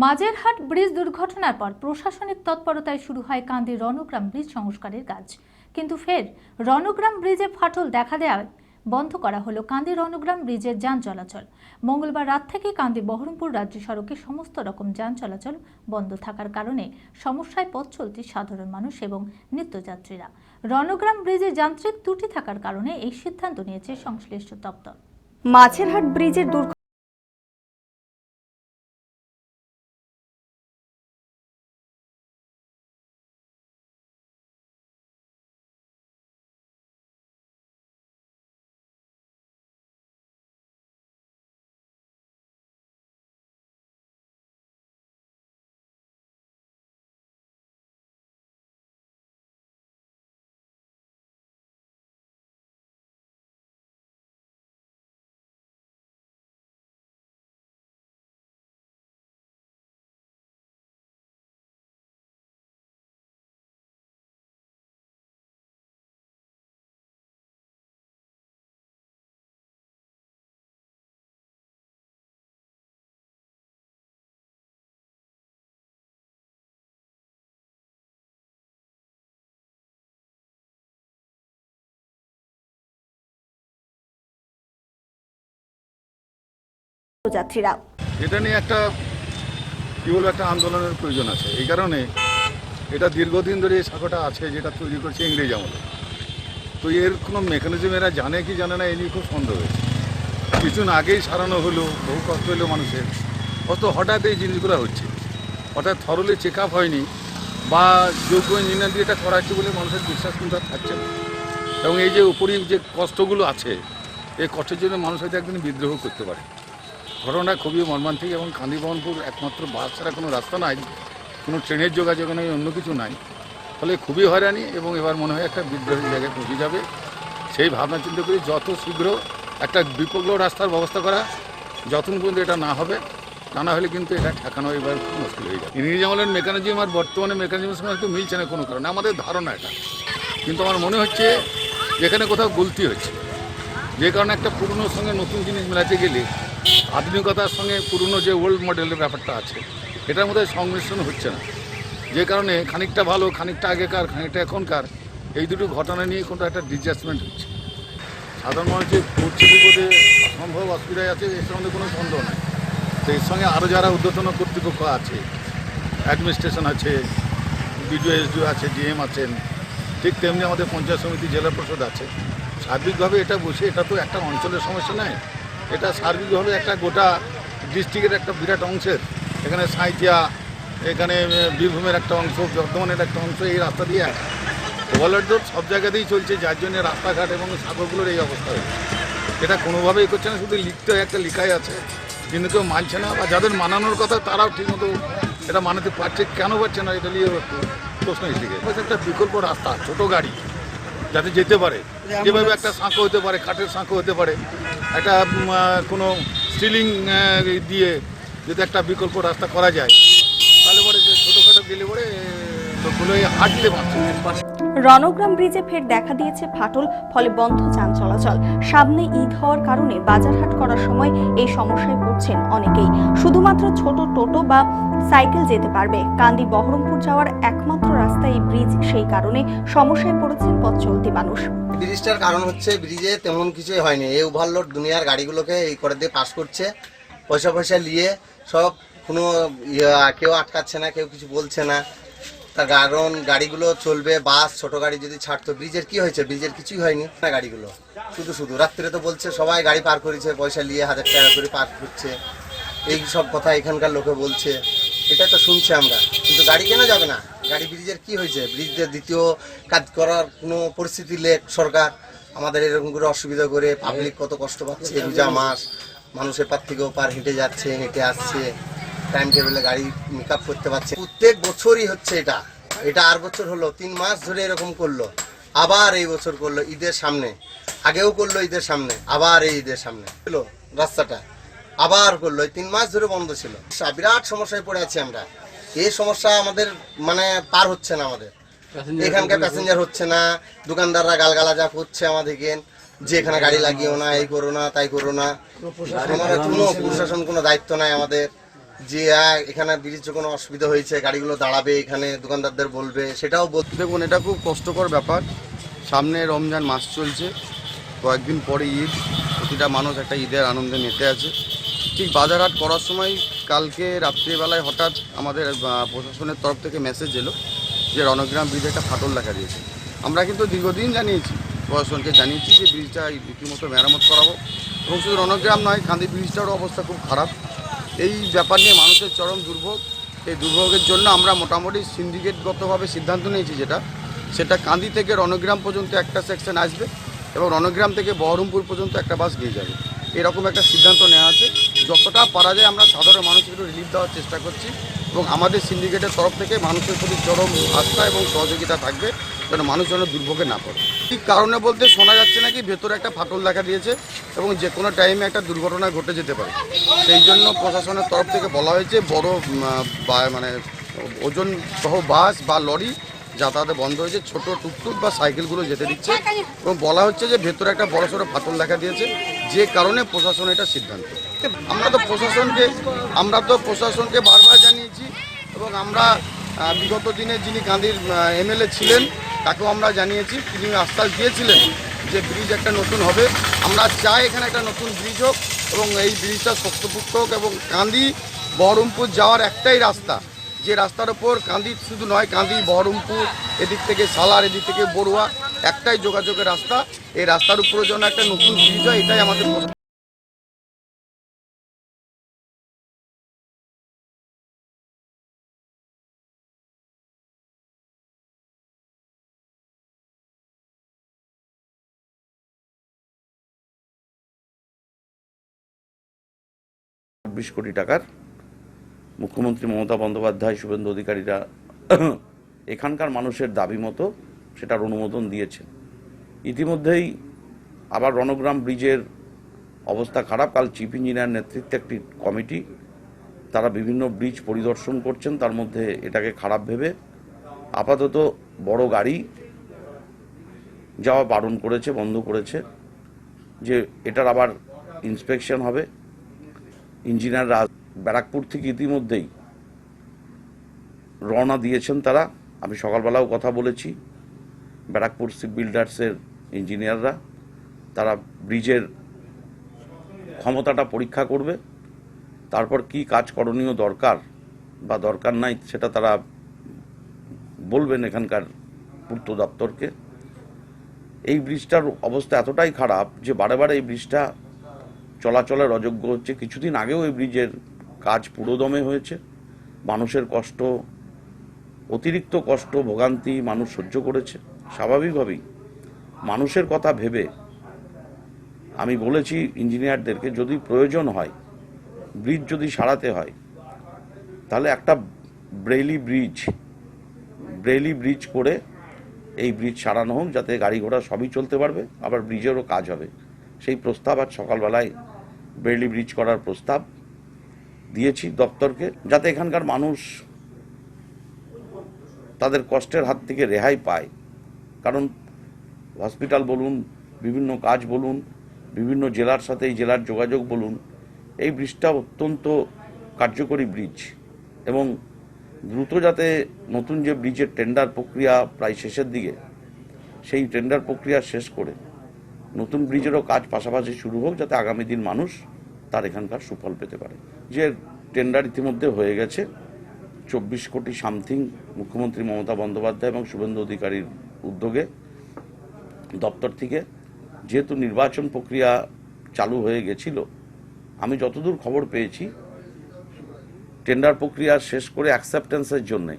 Majerhat bridge দুর্ঘটনার পর প্রশাসনিক তৎপরতায় শুরু হয় কান্দি রণগ্রাম ব্রিজ সংস্কারের কাজ, কিন্তু ফের রণগ্রাম ব্রিজে ফাটল দেখা দেওয়ায় বন্ধ করা হলো কান্দি রণগ্রাম ব্রিজের যান চলাচল। মঙ্গলবার রাত থেকে কান্দি বহরমপুর রাজ্য সড়কে সমস্ত রকম যান চলাচল বন্ধ থাকার কারণে সমস্যায় পথ চলতি সাধারণ মানুষ এবং নিত্যযাত্রীরা। রণগ্রাম ব্রিজে যান্ত্রিক ত্রুটি থাকার কারণে এই সিদ্ধান্ত নিয়েছে সংশ্লিষ্ট দপ্তর। মাঝেরহাট ব্রিজের যাত্রীরা এটা নিয়ে একটা কি বলবো, একটা আন্দোলনের প্রয়োজন আছে। এই কারণে এটা দীর্ঘদিন ধরে এই শাখাটা আছে, যেটা তৈরি করছে ইংরেজ আমলে। তো এর কোনো মেকানিজম এরা জানে কি জানে না, এ নিয়ে খুব সন্দেহ হয়েছে। কিছুদিন আগেই সারানো হলো, বহু কষ্ট হলো মানুষের। অত হঠাৎ এই জিনিসগুলো হচ্ছে, হঠাৎ থরলি চেক আপ হয়নি বা যোগ্য ইঞ্জিনিয়ার দিয়ে এটা করা হচ্ছে বলে মানুষের বিশ্বাস কিন্তু আর থাকছে না। এবং এই যে উপরি যে কষ্টগুলো আছে, এই কষ্টের জন্য মানুষ হয়তো একদিন বিদ্রোহ করতে পারে। ঘটনা খুবই মর্মান্তিক এবং কান্দি বহরমপুর একমাত্র বাস ছাড়া কোনো রাস্তা নাই, কোনো ট্রেনের যোগাযোগ নেই, অন্য কিছু নাই। ফলে খুবই হয়রানি এবং এবার মনে হয় একটা বিদ্রোহী জায়গায় পৌঁছে যাবে। সেই ভাবনা চিন্তা করি যত শীঘ্র একটা বিকল্প রাস্তার ব্যবস্থা করা, যতক্ষণ পর্যন্ত এটা না হবে, তা না হলে কিন্তু এটা ঠেকানো এবার খুব মুশকিল হয়ে যাবে। ইংরেজ আমলের মেকানিজম আর বর্তমানে মেকানিজমের সঙ্গে একটু মিলছে না কোনো কারণে, আমাদের ধারণা এটা। কিন্তু আমার মনে হচ্ছে যেখানে কোথাও গলতি হচ্ছে, যে কারণে একটা পুরনোর সঙ্গে নতুন জিনিস মেলাতে গেলে আধুনিকতার সঙ্গে পুরনো যে ওল্ড মডেলের ব্যাপারটা আছে, এটার মধ্যে সংমিশ্রণ হচ্ছে না। যে কারণে খানিকটা ভালো, খানিকটা আগেকার, খানিকটা এখনকার, এই দুটো ঘটনা নিয়ে কোনো একটা ডিসঅ্যাডজাস্টমেন্ট হচ্ছে। সাধারণ মানুষের পড়ছে বিপদে সম্ভব অসুবিধায় আছে, এর সঙ্গে কোনো সন্দেহ নাই। তো এর সঙ্গে আরও যারা ঊর্ধ্বতন কর্তৃপক্ষ আছে, অ্যাডমিনিস্ট্রেশন আছে, বিডিও এসডিও আছে, ডিএম আছেন, ঠিক তেমনি আমাদের পঞ্চায়েত সমিতি, জেলা পরিষদ আছে। সার্বিকভাবে এটা বসে, এটা তো একটা অঞ্চলের সমস্যা নয়, এটা সার্বিকভাবে একটা গোটা ডিস্ট্রিক্টের একটা বিরাট অংশের। এখানে সাঁইথিয়া, এখানে বীরভূমের একটা অংশ, বর্ধমানের একটা অংশ, এই রাস্তা দিয়ে ওভারলোড সব জায়গাতেই চলছে, যার জন্য রাস্তাঘাট এবং সাগরগুলোর এই অবস্থা হয়েছে। এটা কোনোভাবেই করছে না, শুধু লিখতে একটা লিখাই আছে, কিন্তু কেউ মানছে না, বা যাদের মানানোর কথা তারাও ঠিকমতো এটা মানাতে পারছে, কেন পারছে না এটা নিয়ে একটু প্রশ্ন এসেছে। একটা বিকল্প রাস্তা, ছোটো গাড়ি যাতে যেতে পারে, যেভাবে একটা সাঁকো হতে পারে, কাঠের সাঁকো হতে পারে, একটা কোনো স্টিলিং দিয়ে যদি একটা বিকল্প রাস্তা করা যায়, তাহলে পরে যে ছোটোখাটো গেলে পরে লোকগুলো হাঁটতে পারছে। রণগ্রাম ব্রিজে ফের দেখা দিয়েছে ফাটল, ফলে বন্ধ যান চলাচল। সামনে ঈদ হওয়ার কারণে বাজারহাট করার সময় এই সমস্যায় পড়ছেন অনেকেই। শুধুমাত্র ছোট টোটো বা সাইকেল যেতে পারবে। কান্দি বহরমপুর যাওয়ার একমাত্র রাস্তা এই ব্রিজ, সেই কারণে সমস্যায় পড়েছেন পথ চলতি মানুষ। ব্রিজটার কারণ হচ্ছে ব্রিজে তেমন কিছুই হয়নি, এই ওভারলোড দুনিয়ার গাড়িগুলোকে এই করে দিয়ে পাস করছে, পয়সা নিয়ে সব, কোনো কেউ আটকাচ্ছে না, কেউ কিছু বলছে না। তার কারণ গাড়িগুলো চলবে, বাস ছোট গাড়ি যদি ছাড়তো। ব্রিজের কি হয়েছে? ব্রিজের কিছুই হয়নি না, গাড়িগুলো শুধু রাত্রে তো বলছে সবাই গাড়ি পার করেছে, পয়সা নিয়ে 1000 টাকা করে পার করছে, এই সব কথা এখানকার লোকে বলছে, এটা তো শুনছি আমরা, কিন্তু গাড়ি কেন যাবে না? গাড়ি ব্রিজের কি হয়েছে? ব্রিজের দ্বিতীয় কাজ করার কোনো পরিস্থিতি লেখ সরকার, আমাদের এরকম করে অসুবিধা করে পাবলিক কত কষ্ট পাচ্ছে। রোজা মাস, মানুষের পার থেকেও পার হেঁটে যাচ্ছে, হেঁটে আসছে, টাইম টেবিলে গাড়ি মেক আপ করতে পারছে। প্রত্যেক বছরই হচ্ছে এটা 8 বছর হলো, 3 মাস ধরে এরকম করলো, আবার এই বছর করলো ঈদের সামনে, আগেও করলো ঈদের সামনে, আবার এই ঈদের সামনে ছিল রাস্তাটা, আবার করলো। 3 মাস ধরে বন্ধ ছিল। বিরাট সমস্যায় পড়ে আছি আমরা, এই সমস্যা আমাদের মানে পার হচ্ছে না, আমাদের এখানকার প্যাসেঞ্জার হচ্ছে না, দোকানদাররা গালগালাজা করছে আমাদেরকে, যে এখানে গাড়ি লাগিও না, এই করো না, তাই করো না। আমাদের কোনো প্রশাসন কোনো দায়িত্ব নাই আমাদের। যে এখানে ব্রিজে কোনো অসুবিধা হয়েছে, গাড়িগুলো দাঁড়াবে, এখানে দোকানদারদের বলবে, সেটাও বলতে। দেখুন, এটা খুব কষ্টকর ব্যাপার। সামনে রমজান মাস চলছে, কয়েকদিন পরে ঈদ, প্রতিটা মানুষ একটা ঈদের আনন্দে মেতে আছে। ঠিক বাজার হাট করার সময় কালকে রাত্রিবেলায় হঠাৎ আমাদের প্রশাসনের তরফ থেকে মেসেজ এলো যে রণগ্রাম ব্রিজে একটা ফাটল দেখা দিয়েছে। আমরা কিন্তু দীর্ঘদিন জানিয়েছি, প্রশাসনকে জানিয়েছি যে ব্রিজটা রীতিমতো মেরামত করাবো। এবং শুধু রণগ্রাম নয়, কান্দি ব্রিজটারও অবস্থা খুব খারাপ। এই ব্যাপার নিয়ে মানুষের চরম দুর্ভোগ। এই দুর্ভোগের জন্য আমরা মোটামুটি সিন্ডিকেটগতভাবে সিদ্ধান্ত নিয়েছি, সেটা কান্দি থেকে রণগ্রাম পর্যন্ত একটা সেকশন আসবে এবং রণগ্রাম থেকে বহরমপুর পর্যন্ত একটা বাস গিয়ে যাবে। এরকম একটা সিদ্ধান্ত নেওয়া আছে। যতটা পারা যায় আমরা সাধারণ মানুষকে একটু রিলিফ দেওয়ার চেষ্টা করছি এবং আমাদের সিন্ডিকেটের তরফ থেকে মানুষের প্রতি চরম আস্থা এবং সহযোগিতা থাকবে যেন মানুষ যেন দুর্ভোগে না পড়ে। ঠিক কারণে বলতে শোনা যাচ্ছে নাকি ভেতরে একটা ফাটল দেখা দিয়েছে এবং যে কোনো টাইমে একটা দুর্ঘটনা ঘটে যেতে পারে। সেই জন্য প্রশাসনের তরফ থেকে বলা হয়েছে বড় মানে ওজন সহ বাস বা লরি যাতায়াতে বন্ধ হয়েছে, ছোট টুকটুক বা সাইকেলগুলো যেতে দিচ্ছে এবং বলা হচ্ছে যে ভেতরে একটা বড়সড় ফাটল দেখা দিয়েছে, যে কারণে প্রশাসন এটা সিদ্ধান্ত। আমরা তো প্রশাসনকে বারবার জানিয়েছি এবং আমরা বিগত দিনে যিনি কান্দির এমএলএ ছিলেন তাকেও আমরা জানিয়েছি, তিনি আশ্বাস দিয়েছিলেন যে ব্রিজ একটা নতুন হবে। আমরা চাই এখানে একটা নতুন ব্রিজ হোক এবং এই ব্রিজটা শক্তপুষ্ট হোক এবং কান্দি বহরমপুর যাওয়ার একটাই রাস্তা, যে রাস্তার ওপর কান্দি শুধু নয়, কান্দি বহরমপুর, এদিক থেকে সালার, এদিক থেকে বড়ুয়া, একটাই যোগাযোগের রাস্তা। এই রাস্তার উপরে যেন একটা নতুন ব্রিজ হয়, এটাই আমাদের। কোটি টাকার মুখ্যমন্ত্রী মমতা বন্দ্যোপাধ্যায়, শুভেন্দু অধিকারীরা এখানকার মানুষের দাবি মতো সেটার অনুমোদন দিয়েছেন। ইতিমধ্যেই আবার রণগ্রাম ব্রিজের অবস্থা খারাপ। কাল চিফ ইঞ্জিনিয়ার নেতৃত্বে একটি কমিটি, তারা বিভিন্ন ব্রিজ পরিদর্শন করছেন, তার মধ্যে এটাকে খারাপ ভেবে আপাতত বড় গাড়ি যাওয়া বারণ করেছে, বন্ধ করেছে, যে এটার আবার ইন্সপেকশন হবে। ইঞ্জিনিয়াররা ব্যারাকপুর থেকে ইতিমধ্যেই রওনা দিয়েছেন তারা। আমি সকালবেলাও কথা বলেছি, ব্যারাকপুর শিপ বিল্ডার্সের ইঞ্জিনিয়াররা, তারা ব্রিজের ক্ষমতাটা পরীক্ষা করবে, তারপর কি কাজ করণীয় দরকার বা দরকার নাই সেটা তারা বলবেন এখানকার পূর্ত দপ্তরকে। এই ব্রিজটার অবস্থা এতটাই খারাপ যে বারে বারে এই ব্রিজটা চলাচলের অযোগ্য হচ্ছে। কিছুদিন আগেও এই ব্রিজের কাজ পুরোদমে হয়েছে। মানুষের কষ্ট, অতিরিক্ত কষ্ট, ভোগান্তি মানুষ সহ্য করেছে। স্বাভাবিকভাবেই মানুষের কথা ভেবে আমি বলেছি ইঞ্জিনিয়ারদেরকে, যদি প্রয়োজন হয়, ব্রিজ যদি সারাতে হয়, তাহলে একটা ব্রেইলি ব্রিজ করে এই ব্রিজ সারানো হোক, যাতে গাড়ি ঘোড়া সবই চলতে পারবে, আবার ব্রিজেরও কাজ হবে। সেই প্রস্তাব আজ সকালবেলায় ব্রেইলি ব্রিজ করার প্রস্তাব দিয়েছি দপ্তরকে, যাতে এখানকার মানুষ তাদের কষ্টের হাত থেকে রেহাই পায়। কারণ হসপিটাল বলুন, বিভিন্ন কাজ বলুন, বিভিন্ন জেলার সাথে এই জেলার যোগাযোগ বলুন, এই ব্রিজটা অত্যন্ত কার্যকরী ব্রিজ এবং দ্রুত যাতে নতুন যে ব্রিজের টেন্ডার প্রক্রিয়া প্রায় শেষের দিকে, সেই টেন্ডার প্রক্রিয়া শেষ করে নতুন ব্রিজেরও কাজ পাশাপাশি শুরু হোক, যাতে আগামী দিন মানুষ তার এখানকার সুফল পেতে পারে। যে টেন্ডার ইতিমধ্যে হয়ে গেছে 24 কোটি সামথিং, মুখ্যমন্ত্রী মমতা বন্দ্যোপাধ্যায় এবং শুভেন্দু অধিকারীর উদ্যোগে দপ্তর থেকে। যেহেতু নির্বাচন প্রক্রিয়া চালু হয়ে গেছিল, আমি যতদূর খবর পেয়েছি টেন্ডার প্রক্রিয়া শেষ করে অ্যাকসেপ্টেন্সের জন্যে,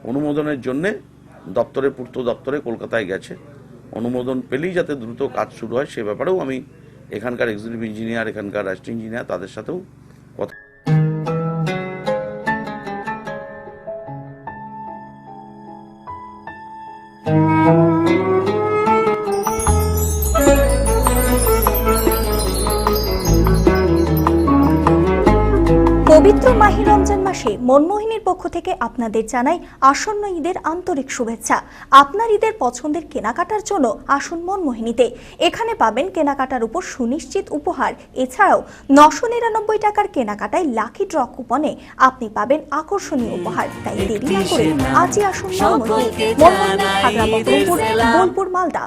অনুমোদনের জন্যে দপ্তরে, পূর্ত দপ্তরে কলকাতায় গেছে। অনুমোদন পেলেই যাতে দ্রুত কাজ শুরু হয়, সে ব্যাপারেও আমি এখানকার এক্সিকিউটিভ ইঞ্জিনিয়ার, এখানকার অ্যাসিস্ট্যান্ট ইঞ্জিনিয়ার, তাদের সাথেও কথা। পবিত্র পবিত্র মাহে রমজান মাসে মনমোহিনীর পক্ষ থেকে আপনাদের জানাই আসন্ন ঈদের আন্তরিক শুভেচ্ছা। আপনার ঈদের পছন্দের কেনাকাটার জন্য আসুন মনমোহিনীতে। এখানে পাবেন কেনাকাটার উপর সুনিশ্চিত উপহার। এছাড়াও 999 টাকার কেনাকাটায় লাকি ড্র কুপনে আপনি পাবেন আকর্ষণীয় উপহার। তাই দেরি না করে আজই আসুন মনমোহিনী। মনমোহিনী, খাগড়া বহরমপুর, বোলপুর, মালদা।